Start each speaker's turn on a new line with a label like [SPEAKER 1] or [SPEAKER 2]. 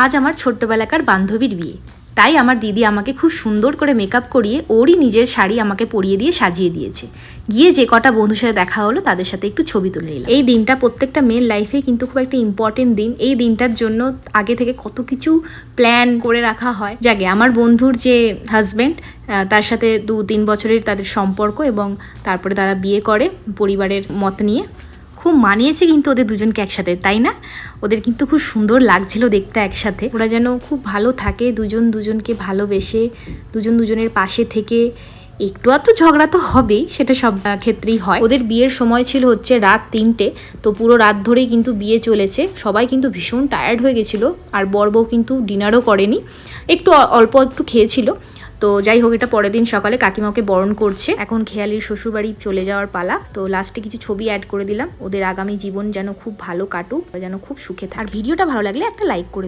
[SPEAKER 1] আজ আমার ছোট্টবেলাকার বান্ধবীর বিয়ে, তাই আমার দিদি আমাকে খুব সুন্দর করে মেকআপ করিয়ে ওরই নিজের শাড়ি আমাকে পরিয়ে দিয়ে সাজিয়ে দিয়েছে। গিয়ে যে কটা বন্ধুর সাথে দেখা হলো তাদের সাথে একটু ছবি তুলে নিলাম। এই দিনটা প্রত্যেকটা মেয়ের লাইফে কিন্তু খুব একটা ইম্পর্টেন্ট দিন। এই দিনটার জন্য আগে থেকে কত কিছু প্ল্যান করে রাখা হয়। যাকে আমার বন্ধুর যে হাজব্যান্ড, তার সাথে 2-3 বছরের তাদের সম্পর্ক, এবং তারপরে তারা বিয়ে করে পরিবারের মত নিয়ে। খুব মানিয়েছে কিন্তু ওদের দুজনকে একসাথে, তাই না? ওদের কিন্তু খুব সুন্দর লাগছিল দেখতে একসাথে। ওরা যেন খুব ভালো থাকে, দুজন দুজনকে ভালোবেসে, দুজন দুজনের পাশে থেকে। একটু আধটু ঝগড়া তো হবেই, সেটা সব ক্ষেত্রেই হয়। ওদের বিয়ের সময় ছিল হচ্ছে রাত 3টে, তো পুরো রাত ধরেই কিন্তু বিয়ে চলেছে। সবাই কিন্তু ভীষণ টায়ার্ড হয়ে গেছিলো, আর বর বউ কিন্তু ডিনারও করেনি, একটু অল্প একটু খেয়েছিল। তো যাই হোক, এটা পরের দিন সকালে কাকিমাকে বরণ করছে। এখন খেয়ালির শ্বশুরবাড়ি চলে যাওয়ার পালা। তো লাস্টে কিছু ছবি অ্যাড করে দিলাম। ওদের আগামী জীবন যেন খুব ভালো কাটুক, যেন খুব সুখে থাকে। আর ভিডিওটা ভালো লাগলে একটা লাইক করে দিই।